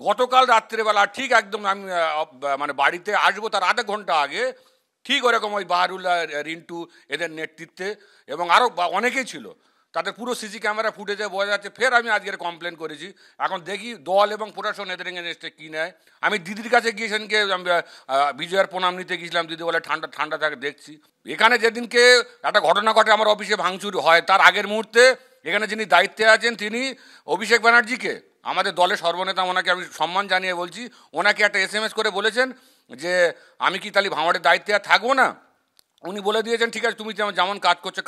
গতকাল রাত্রেবেলা ঠিক একদম আমি মানে বাড়িতে আসবো তার আধা ঘন্টা আগে ঠিক ওরকম ওই বাহারুল্লাহ, রিন্টু এদের নেতৃত্বে এবং আরও অনেকেই ছিল, তাদের পুরো সিসি ক্যামেরা ফুটেজে বোঝা যাচ্ছে। ফের আমি আজকের কমপ্লেন করেছি, এখন দেখি দল এবং প্রশাসন এদের এগেনস্টে কী নেয়। আমি দিদির কাছে গিয়ে সেদিনকে বিজয়ের প্রণাম নিতে গিয়েছিলাম, দিদি বলে ঠান্ডা ঠান্ডা থাকে দেখছি। এখানে যেদিনকে একটা ঘটনা ঘটে আমার অফিসে ভাঙচুর হয়, তার আগের মুহূর্তে এখানে যিনি দায়িত্বে আছেন তিনি অভিষেক ব্যানার্জিকে, আমাদের দলের সর্বনেতা, ওনাকে আমি সম্মান জানিয়ে বলছি, ওনাকে একটা SMS করে বলেছেন যে আমি কি তাহলে ভাঙড়ের দায়িত্বে আর থাকবো না। উনি বলে দিয়েছেন ঠিক আছে তুমি যেমন কাজ করছো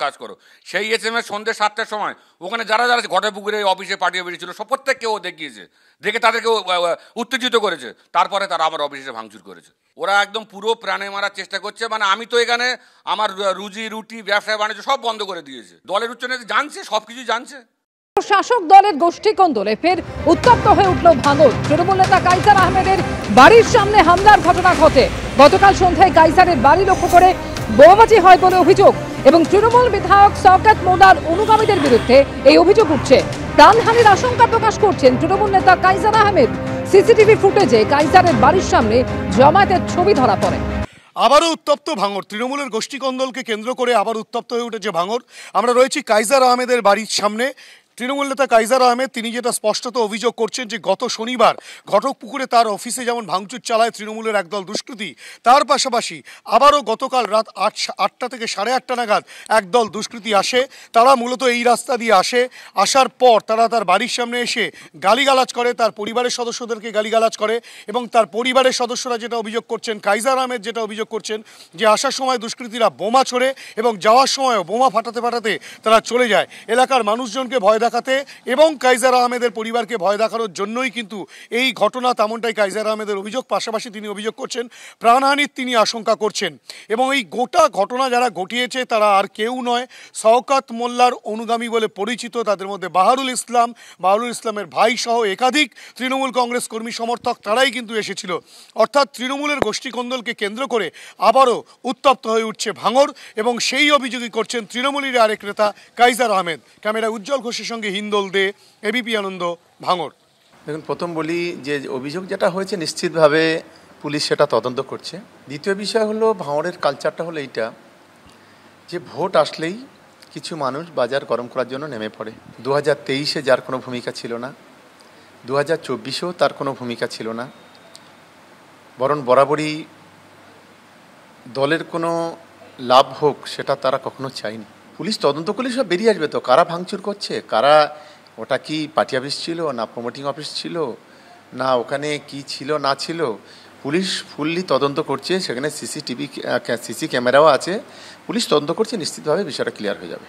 কাজ করো। সেই SMS সন্ধ্যে 7টার সময় ওখানে যারা যারা ঘটাপুকুরে অফিসে পাঠিয়ে বেরিয়েছিল সব প্রত্যেককেও দেখিয়েছে, দেখে তাদেরকে উত্তেজিত করেছে, তারপরে তারা আমার অফিসে ভাঙচুর করেছে। ওরা একদম পুরো প্রাণে মারার চেষ্টা করছে। মানে আমি তো এখানে আমার রুজি রুটি ব্যবসা বাণিজ্য সব বন্ধ করে দিয়েছে। দলের উচ্চ নেতা জানছে, সব কিছু জানছে। শাসক দলের গোষ্ঠী কোন্দলে ফের উত্তপ্ত হয়ে উঠল ভাঙড়। তৃণমূল নেতা কাইসার আহমেদের বাড়ির সামনে হামলার ঘটনা ঘটে। গতকাল সন্ধ্যায় কাইসারের বাড়ি লক্ষ্য করে বোমাবাজি হয় বলে অভিযোগ এবং তৃণমূল বিধায়ক শওকত মোল্লার অনুগামীদের বিরুদ্ধে এই অভিযোগ উঠছে। প্রাণহানির আশঙ্কা প্রকাশ করছেন তৃণমূল নেতা কাইসার আহমেদ। সিসিটিভি ফুটেজে কাইসারের বাড়ির সামনে জমায়েতের ছবি ধরা পড়ে। আবারও উত্তপ্ত ভাঙড়। তৃণমূলের গোষ্ঠীকন্দলকে কেন্দ্র করে আবার উত্তপ্ত হয়ে উঠেছে ভাঙড়। আমরা রয়েছি কাইসার আহমেদের বাড়ির সামনে। তৃণমূল নেতা কাইসার আহমেদ তিনি যেটা স্পষ্টত অভিযোগ করছেন যে গত শনিবার ঘটকপুকুরে তার অফিসে যেমন ভাঙচুর চালায় তৃণমূলের একদল দুষ্কৃতী, তার পাশাপাশি আবারও গতকাল রাত 8টা থেকে 8:30 নাগাদ একদল দুষ্কৃতী আসে। তারা মূলত এই রাস্তা দিয়ে আসার পর তারা তার বাড়ির সামনে এসে গালিগালাজ করে, তার পরিবারের সদস্যদেরকে গালিগালাজ করে এবং তার পরিবারের সদস্যরা যেটা অভিযোগ করছেন, কাইসার আহমেদ যেটা অভিযোগ করছেন যে আসার সময় দুষ্কৃতীরা বোমা ছোড়ে এবং যাওয়ার সময়ও বোমা ফাটাতে ফাটাতে তারা চলে যায়। এলাকার মানুষজনকে ভয় দেখাতে এবং কাইসার আহমেদের পরিবারকে ভয় দেখানোর জন্যই কিন্তু এই ঘটনা, তেমনটাই কাইসার আহমেদের অভিযোগ। পাশাপাশি তিনি অভিযোগ করছেন প্রাণহানির তিনি আশঙ্কা করছেন এবং এই গোটা ঘটনা যারা ঘটিয়েছে তারা আর কেউ নয়, শওকত মোল্লার অনুগামী বলে পরিচিত। তাদের মধ্যে বাহারুল ইসলামের ভাই সহ একাধিক তৃণমূল কংগ্রেস কর্মী সমর্থক তারাই কিন্তু এসেছিল। অর্থাৎ তৃণমূলের গোষ্ঠীকন্দলকে কেন্দ্র করে আবারও উত্তপ্ত হয়ে উঠছে ভাঙড় এবং সেই অভিযোগই করছেন তৃণমূলের আরেক নেতা কাইসার আহমেদ। ক্যামেরা উজ্জ্বল ঘোষের সঙ্গে হিন্দল দে, এবিপি আনন্দ, ভাঙড়। দেখুন, প্রথম বলি যে অভিযোগ যেটা হয়েছে নিশ্চিতভাবে পুলিশ সেটা তদন্ত করছে। দ্বিতীয় বিষয় হলো ভাঙড়ের কালচারটা হলো এইটা যে ভোট আসলেই কিছু মানুষ বাজার গরম করার জন্য নেমে পড়ে। 2023-এ যার কোনো ভূমিকা ছিল না, 2024-এও তার কোনো ভূমিকা ছিল না, বরং বরাবরই দলের কোনো লাভ হোক সেটা তারা কখনো চায়নি। পুলিশ তদন্ত করলে সব বেরিয়ে আসবে তো, কারা ভাঙচুর করছে, কারা, ওটা কি পার্টি অফিস ছিল না প্রমোটিং অফিস ছিল না ওখানে কি ছিল না ছিল, পুলিশ ফুললি তদন্ত করছে। সেখানে সিসি ক্যামেরাও আছে, পুলিশ তদন্ত করছে, নিশ্চিতভাবে বিষয়টা ক্লিয়ার হয়ে যাবে।